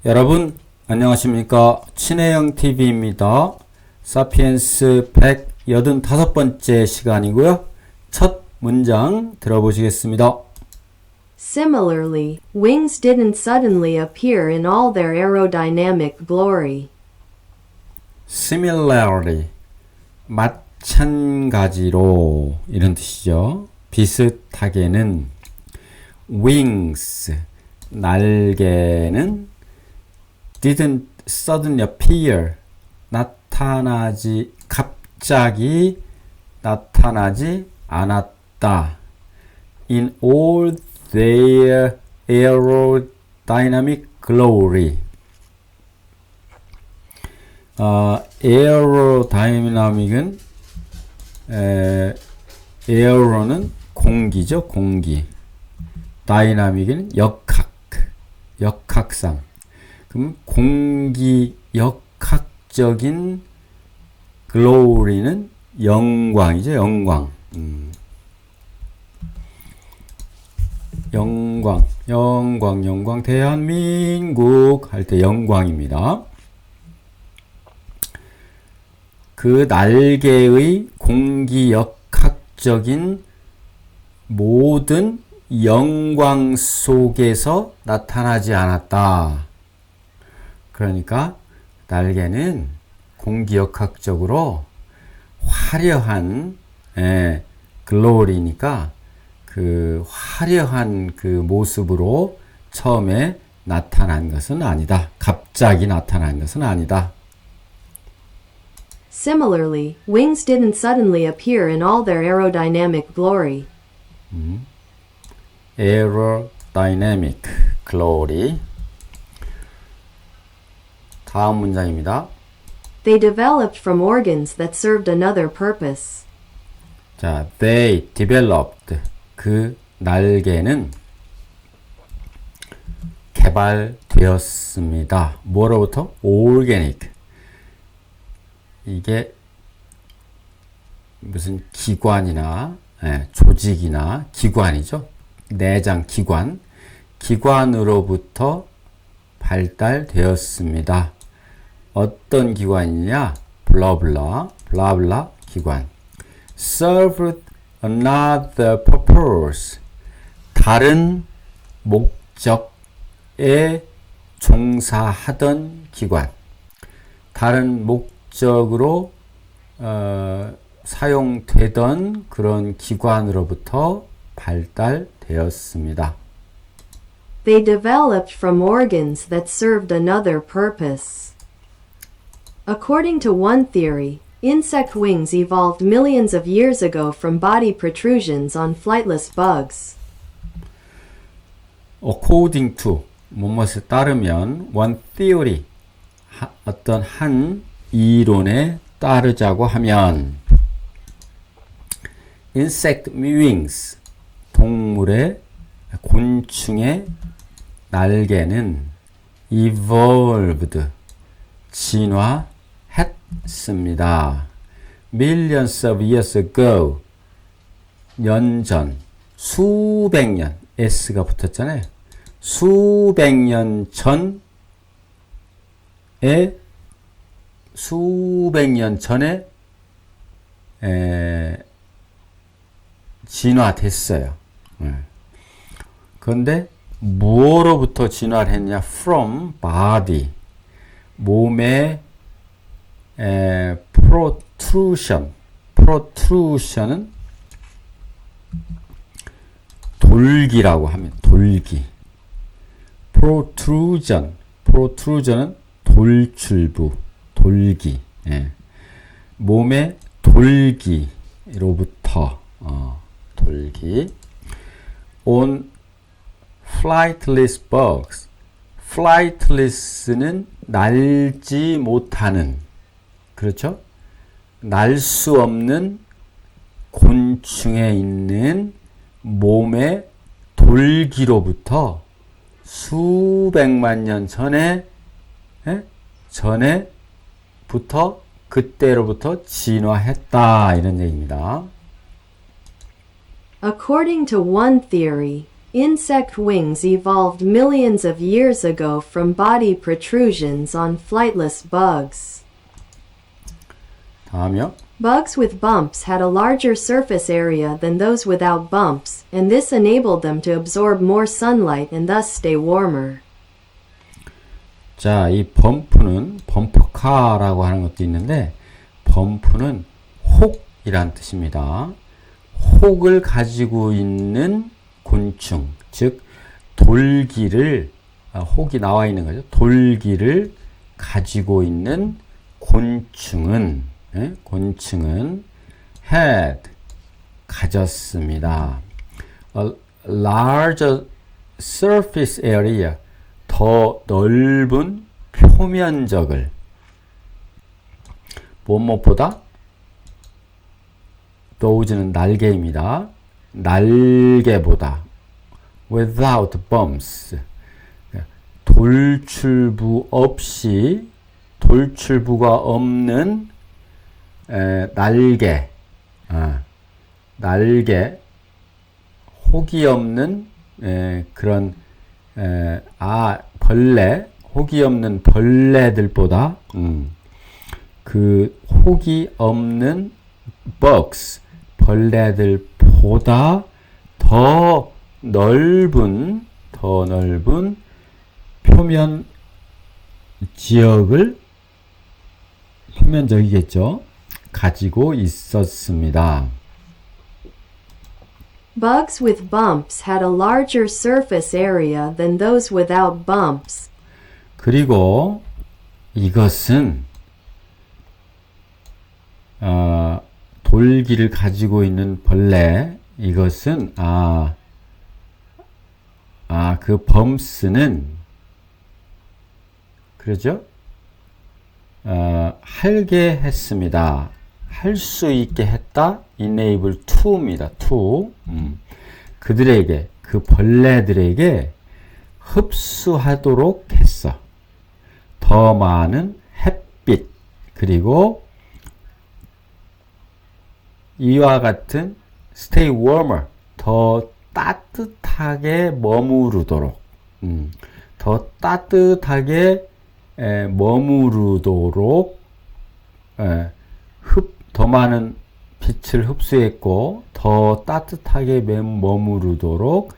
여러분 안녕하십니까. 친해영 TV입니다. 사피엔스 185번째 시간이고요. 첫 문장 들어보시겠습니다. Similarly, wings didn't suddenly appear in all their aerodynamic glory. Similarly, 마찬가지로 이런 뜻이죠. 비슷하게는 wings, 날개는 didn't suddenly appear, 갑자기 나타나지 않았다. In all their aerodynamic glory. 에어로다이나믹은 에어로는 공기죠, 공기. 다이나믹은 역학상. 그럼 공기 역학적인 글로리는 영광이죠, 영광. 영광, 대한민국 할 때 영광입니다. 그 날개의 공기역학적인 모든 영광 속에서 나타나지 않았다. 그러니까 날개는 공기역학적으로 화려한 글로리니까 그 화려한 그 모습으로 처음에 나타난 것은 아니다. 갑자기 나타난 것은 아니다. Similarly, wings didn't suddenly appear in all their aerodynamic glory. aerodynamic glory. 다음 문장입니다. They developed from organs that served another purpose. 자, they developed. 그 날개는 개발되었습니다. 뭐로부터? organic. 이게 무슨 기관이나 조직이나 기관이죠. 내장 기관. 기관으로부터 발달되었습니다. 어떤 기관이냐? 블라블라 기관. served another purpose. 다른 목적에 종사하던 기관. 다른 목적으로 사용되던 그런 기관으로부터 발달되었습니다. They developed from organs that served another purpose. According to one theory, insect wings evolved millions of years ago from body protrusions on flightless bugs. According to, 무엇에 따르면, one theory, 어떤 한 이론에 따르자고 하면, insect wings, 동물의, 곤충의 날개는 evolved, 진화했습니다. Millions of years ago, 년전, 수백 년, S가 붙었잖아요. 수백 년 전에 진화됐어요. 그런데 무엇로부터 진화를 했냐? From body. 몸의 protrusion. protrusion은 돌기라고 하면 돌기. protrusion은 돌출부, 돌기. 몸의 돌기로부터 돌기. On flightless bugs. flightless는 날지 못하는, 그렇죠? 날 수 없는 곤충에 있는 몸의 돌기로부터 수백만 년 전에부터 그때로부터 진화했다 이런 얘기입니다. According to one theory, Insect wings evolved millions of years ago from body protrusions on flightless bugs. 다음이요. Bugs with bumps had a larger surface area than those without bumps, and this enabled them to absorb more sunlight and thus stay warmer. 자, 이 범프는 범프카라고 하는 것도 있는데 범프는 혹이란 뜻입니다. 혹을 가지고 있는 곤충, 즉 돌기를 혹이 나와 있는 거죠. 돌기를 가지고 있는 곤충은 had 가졌습니다. A larger surface area 더 넓은 표면적을 뭐뭐보다 those는 날개입니다. 날개보다 without bumps 돌출부 없이 돌출부가 없는 날개 날개 혹이 없는 그런 벌레 혹이 없는 벌레들보다 그 혹이 없는 bugs 벌레들보다 더 넓은 표면 지역을 표면적이겠죠. 가지고 있었습니다. Bugs with bumps had a larger surface area than those without bumps. 그리고 이것은 돌기를 가지고 있는 벌레 이것은 그 범스는 그러죠? 할게 했습니다. 할 수 있게 했다. enable to입니다. to. 그들에게 그 벌레들에게 흡수하도록 했어. 더 많은 햇빛 그리고 이와 같은 stay warmer 더 따뜻하게 머무르도록 더 따뜻하게 머무르도록 더 많은 빛을 흡수했고 더 따뜻하게 머무르도록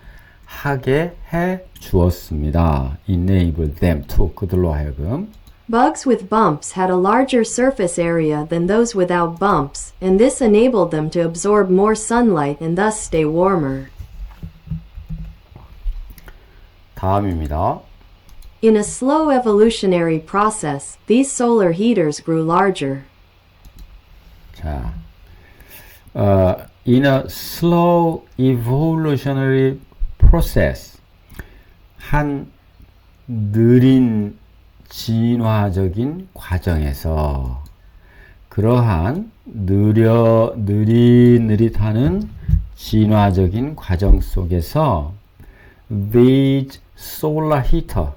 하게 해 주었습니다. Enable them to 그들로 하여금 Bugs with bumps had a larger surface area than those without bumps, and this enabled them to absorb more sunlight and thus stay warmer. 다음입니다. In a slow evolutionary process, these solar heaters grew larger. 자, in a slow evolutionary process, 한 느린 진화적인 과정에서 그러한 느릿느릿하는 진화적인 과정 속에서 these solar heater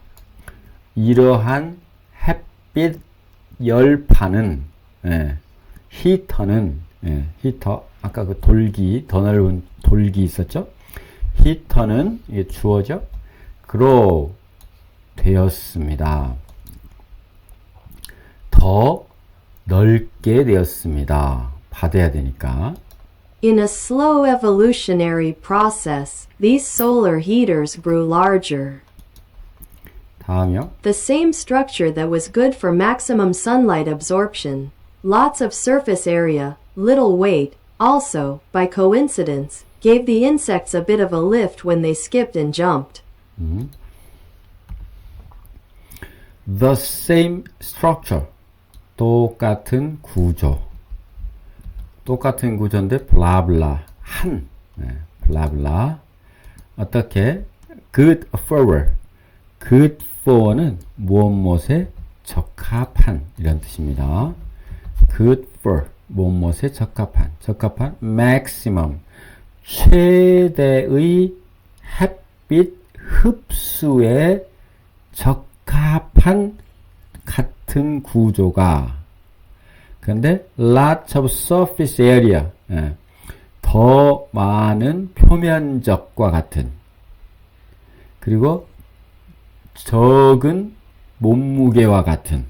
이러한 햇빛 열판은 히터는 히터 아까 그 돌기 더 넓은 돌기 있었죠? 히터는 이게 주어져 grow 되었습니다. 더 넓게 되었습니다. 받아야 되니까. In a slow evolutionary process, these solar heaters grew larger. 다음이요. The same structure that was good for maximum sunlight absorption, lots of surface area, little weight, also, by coincidence, gave the insects a bit of a lift when they skipped and jumped. The same structure. 똑같은 구조. 똑같은 구조인데 블라블라 블라블라 어떻게 good for good for는 무엇무엇에 적합한 이런 뜻입니다. good for 무엇무엇에 적합한 maximum 최대의 햇빛 흡수에 적합한 같은 구조가 근데 lots of surface area 더 많은 표면적과 같은 그리고 적은 몸무게와 같은,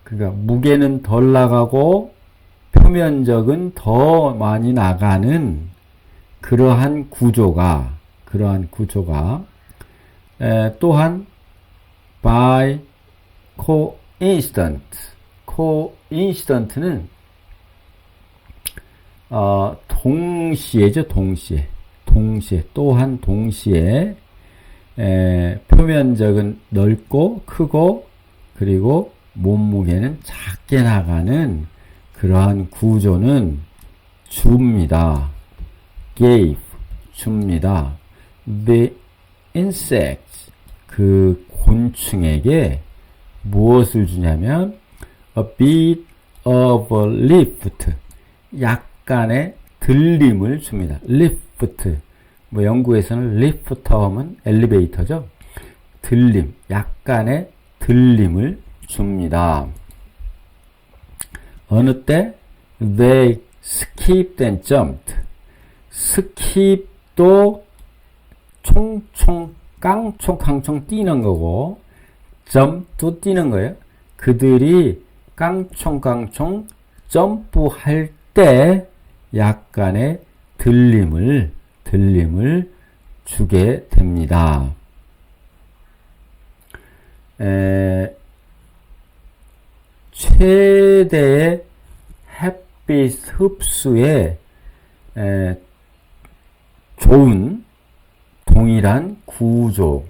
그러니까 무게는 덜 나가고 표면적은 더 많이 나가는 그러한 구조가 또한 by coincident는 동시에 표면적은 넓고 크고 그리고 몸무게는 작게 나가는 그러한 구조는 줍니다. 줍니다. The insects, 그 곤충에게 무엇을 주냐면 a bit of a lift, 약간의 들림을 줍니다. lift, 뭐 영국에서는 lifter 하면 엘리베이터죠. 들림, 약간의 들림을 줍니다. 어느 때? They skipped and jumped. skip도 총총, 깡총 뛰는 거고 jump도 뛰는 거예요. 그들이 깡총 점프할 때 약간의 들림을 주게 됩니다. 최대의 햇빛 흡수에 좋은 동일한 구조,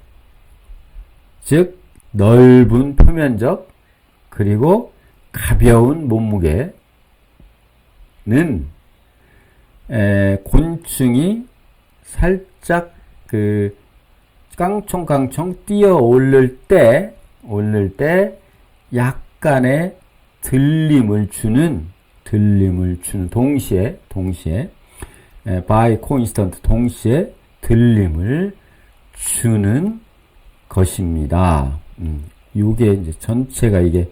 즉 넓은 표면적 그리고 가벼운 몸무게는 곤충이 살짝 그 깡총 뛰어 오를 때 약간의 들림을 주는 동시에 by coincident, 동시에 들림을 주는 것입니다. 요게 이제 전체가 이게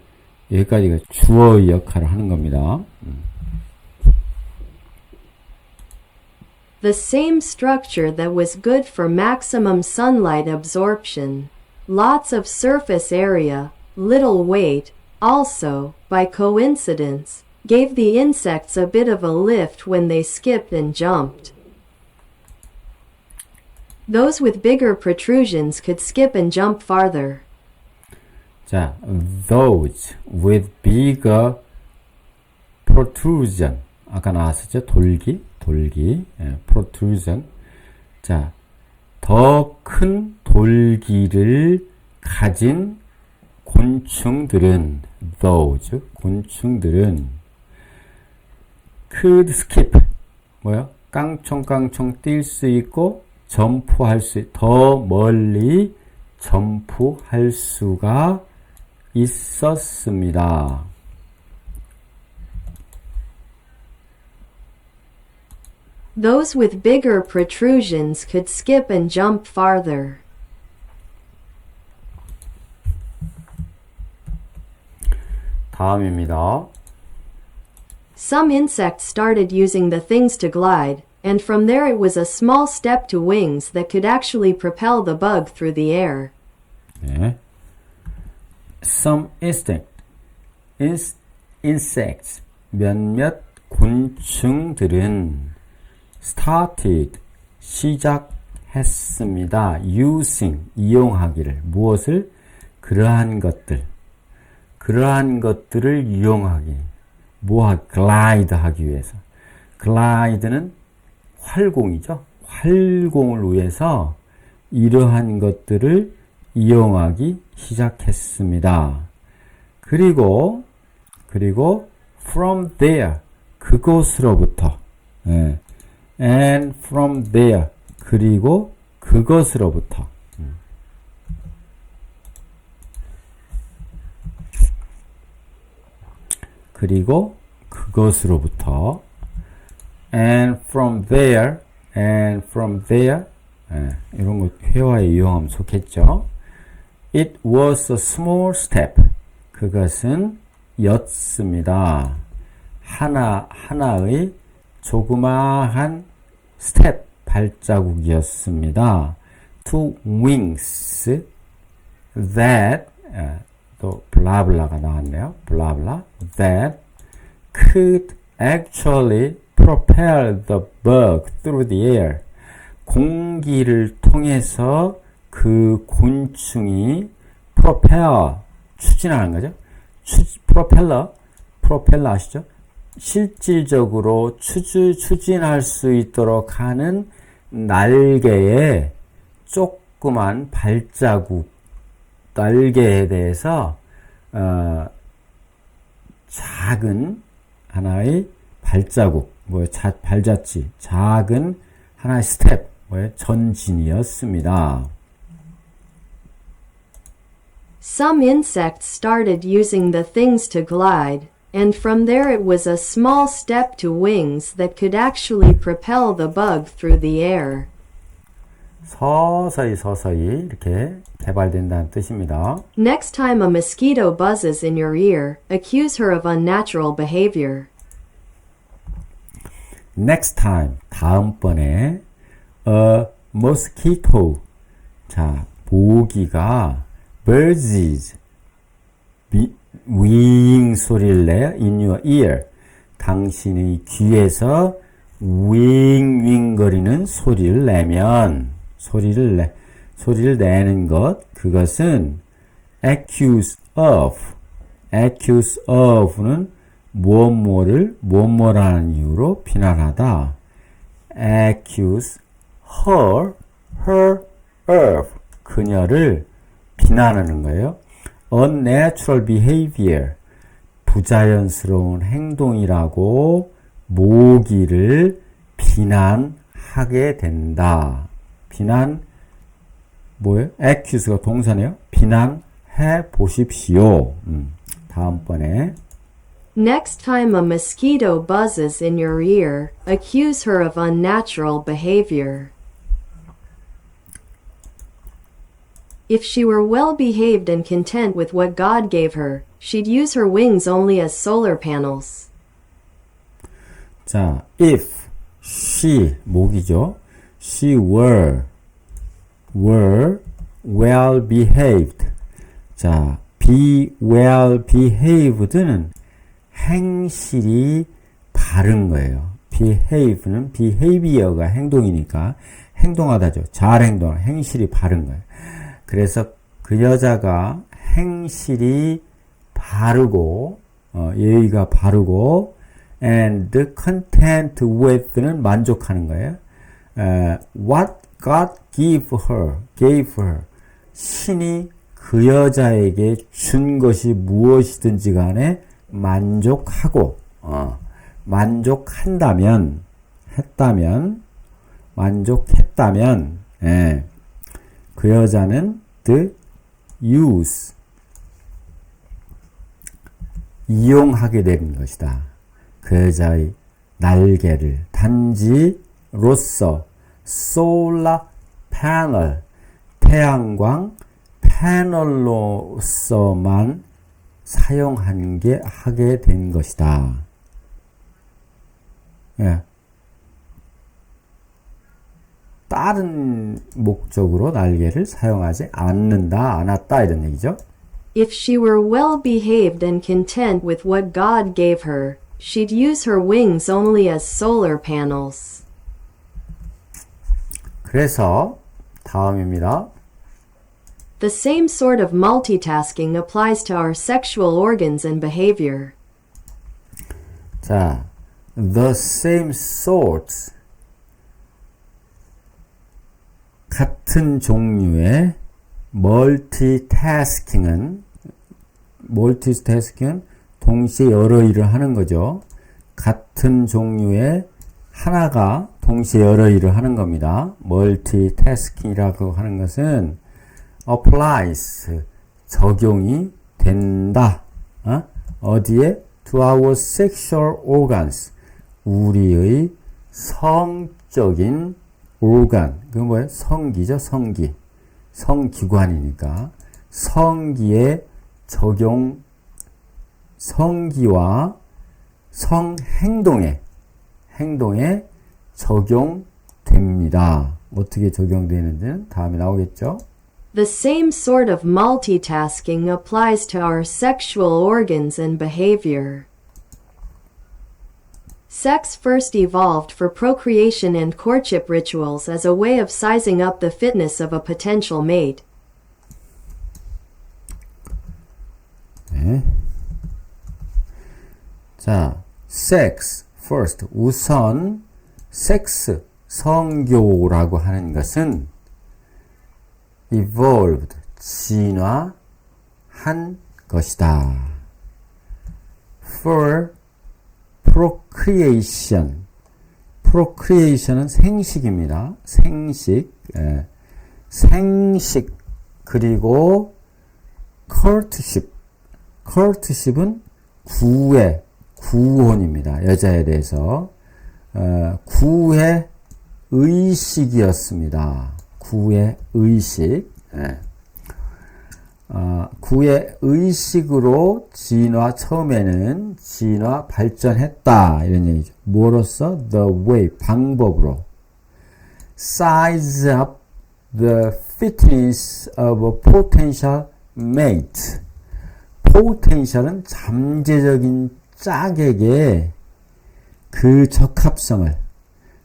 여기까지가 주어의 역할을 하는 겁니다. The same structure that was good for maximum sunlight absorption, lots of surface area, little weight, also, by coincidence, gave the insects a bit of a lift when they skipped and jumped. Those with bigger protrusions could skip and jump farther. 자, those with bigger protrusion. 아까 나왔었죠? 돌기, protrusion. 자, 더 큰 돌기를 가진 곤충들은 could skip, 깡총 뛸 수 있고 더 멀리 점프할 수가 있었습니다. Those with bigger protrusions could skip and jump farther. 다음입니다. Some insects started using the things to glide, and from there it was a small step to wings that could actually propel the bug through the air. 네. Some insects, 몇몇 곤충들은 started, 시작했습니다. using, 이용하기를. 무엇을? 그러한 것들을 이용하기. glide 하기 위해서. glide는 활공이죠. 활공을 위해서 이러한 것들을 이용하기 시작했습니다. 그리고 from there, 그곳으로부터. and from there, 그리고 그것으로부터. and from there, 이런 거 회화에 이용하면 좋겠죠. It was a small step. 그것은 였습니다. 하나의 조그마한 스텝, 발자국이었습니다. Two wings that 또 블라블라가 나왔네요. 블라블라 that could actually propel the bug through the air. 공기를 통해서 그 곤충이 추진하는 거죠. 프로펠러 아시죠? 실질적으로 추진할 수 있도록 하는 날개의 조그만 발자국, 날개에 대해서 작은 하나의 발자국, 발자취, 작은 하나의 스텝, 전진이었습니다. Some insects started using the things to glide, and from there it was a small step to wings that could actually propel the bug through the air. 서서히 이렇게 개발된다는 뜻입니다. Next time a mosquito buzzes in your ear, accuse her of unnatural behavior. Next time, 다음번에 a mosquito, 자, 모기가 buzzes, 윙 소리를 내요. in your ear, 당신의 귀에서 윙 거리는 소리를 내면, 소리를 내는 것, 그것은 accuse of는 무엇뭐라는 이유로 비난하다. accuse her of, 그녀를 비난하는 거예요. unnatural behavior, 부자연스러운 행동이라고 모기를 비난하게 된다. 비난, 뭐예요? accuse가 동사네요. 비난해 보십시오. 다음번에 Next time a mosquito buzzes in your ear, accuse her of unnatural behavior. If she were well behaved and content with what God gave her, she'd use her wings only as solar panels. 자, if she, 모기죠. She were well behaved. 자, be well behaved는 행실이 바른 거예요. behave는 behavior가 행동이니까 행동하다죠. 잘 행동, 행실이 바른 거예요. 그래서 그 여자가 행실이 바르고 예의가 바르고 and content with는 만족하는 거예요. What God gave her 신이 그 여자에게 준 것이 무엇이든지 간에 만족하고 만족했다면 그 여자는 the use 이용하게 되는 것이다. 그 여자의 날개를 단지로서 solar panel 태양광 패널로서만 하게 된 것이다. 예. 다른 목적으로 날개를 사용하지 않았다 이런 얘기죠. If she were well behaved and content with what God gave her, she'd use her wings only as solar panels. 그래서 다음입니다. The same sort of multitasking applies to our sexual organs and behavior. 자, the same sort 같은 종류의 multitasking은 동시에 여러 일을 하는 거죠. 같은 종류의 하나가 동시에 여러 일을 하는 겁니다. multitasking이라고 하는 것은 applies 적용이 된다. 어디에? to our sexual organs 우리의 성적인 organ 그건 뭐예요? 성기죠. 성기관이니까 성기에 적용 성기와 성행동에 적용되는 됩니다. 어떻게 적용되는지는 다음에 나오겠죠? The same sort of multitasking applies to our sexual organs and behavior. Sex first evolved for procreation and courtship rituals as a way of sizing up the fitness of a potential mate. 네. 자, sex first 우선 섹스 성교라고 하는 것은 evolved 진화한 것이다. for procreation은 생식입니다. 생식 그리고 courtship은 구혼입니다. 여자에 대해서 구의 의식이었습니다. 구의 의식. 구의 의식으로 처음에는 진화 발전했다. 이런 얘기죠. 뭐로써? The way, 방법으로. Size up the fitness of a potential mate. potential은 잠재적인 짝에게 그 적합성을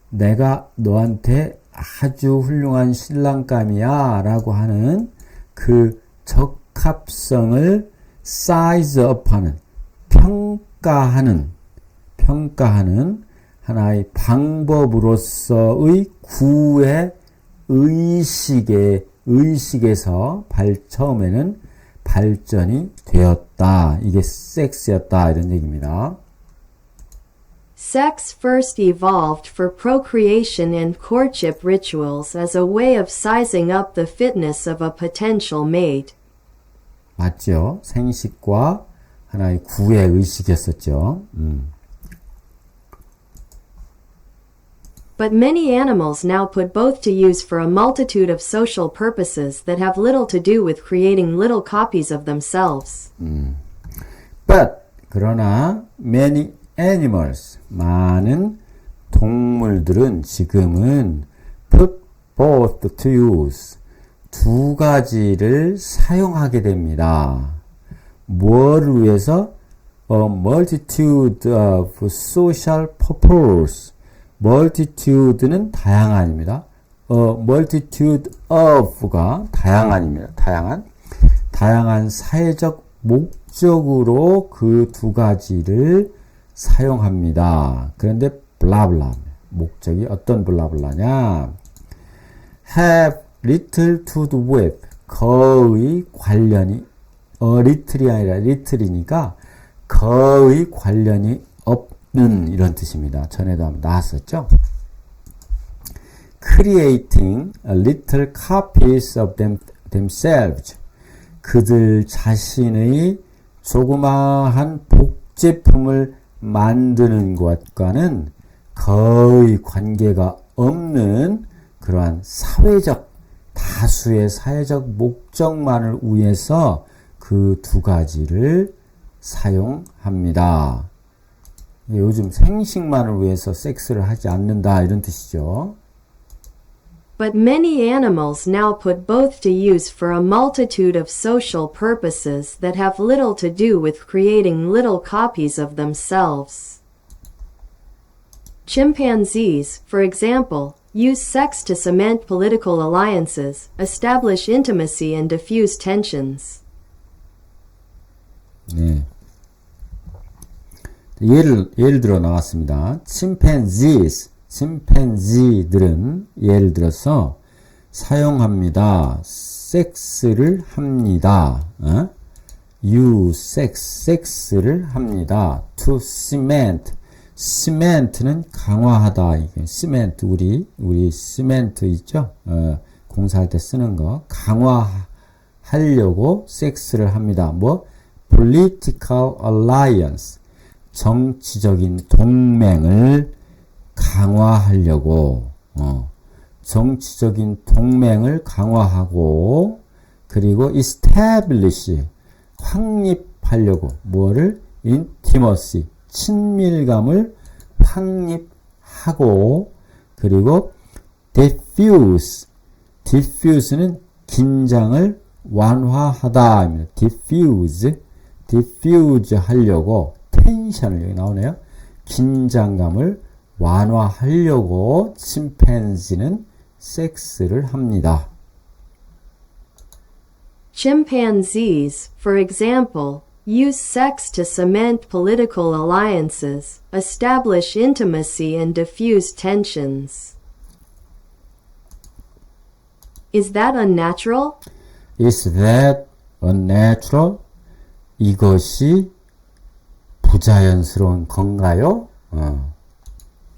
내가 너한테 아주 훌륭한 신랑감이야 라고 하는 그 적합성을 size up 하는 평가하는 하나의 방법으로서의 구의 의식에서 처음에는 발전이 되었다. 이게 섹스였다. 이런 얘기입니다. Sex first evolved for procreation and courtship rituals as a way of sizing up the fitness of a potential mate. 맞죠? 생식과 하나의 구의 의식이었었죠. But many animals now put both to use for a multitude of social purposes that have little to do with creating little copies of themselves. But 그러나 many animals 많은 동물들은 지금은 put both to use 두 가지를 사용하게 됩니다. 뭐를 위해서? A multitude of social purpose. multitude는 다양한입니다. A multitude of가 다양한입니다. 다양한 사회적 목적으로 그 두 가지를 사용합니다. 그런데 블라블라 목적이 어떤 블라블라냐? have little to do with 거의 관련이 little이 아니라 little이니까 거의 관련이 없는 이런 뜻입니다. 전에도 한번 나왔었죠. creating a little copies of themselves 그들 자신의 조그마한 복제품을 만드는 것과는 거의 관계가 없는 그러한 다수의 사회적 목적만을 위해서 그 두 가지를 사용합니다. 요즘 생식만을 위해서 섹스를 하지 않는다 이런 뜻이죠. But many animals now put both to use for a multitude of social purposes that have little to do with creating little copies of themselves. Chimpanzees, for example, use sex to cement political alliances, establish intimacy and diffuse tensions. 네. 예를 들어 나왔습니다. 침팬지들은 예를 들어서 사용합니다. 섹스를 합니다. 섹스를 합니다. To cement. cement는 강화하다. 이게 cement 우리 cement 있죠? 공사할 때 쓰는 거 강화하려고 섹스를 합니다. 뭐 political alliance 정치적인 동맹을 강화하려고 정치적인 동맹을 강화하고 그리고 establish 확립하려고 뭐를 intimacy 친밀감을 확립하고 그리고 diffuse. diffuse는 긴장을 완화하다. diffuse. diffuse 하려고 텐션을 여기 나오네요. 긴장감을 완화하려고 침팬지는 섹스를 합니다. Chimpanzees, for example, use sex to cement political alliances, establish intimacy and diffuse tensions. Is that unnatural? Is that unnatural? 이것이 부자연스러운 건가요?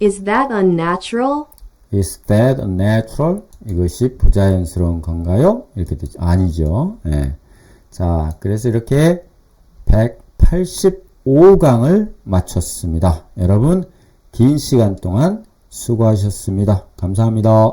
Is that unnatural? Is that unnatural? 이것이 부자연스러운 건가요? 이렇게 되죠. 아니죠. 예. 자, 그래서 이렇게 185강을 마쳤습니다. 여러분, 긴 시간 동안 수고하셨습니다. 감사합니다.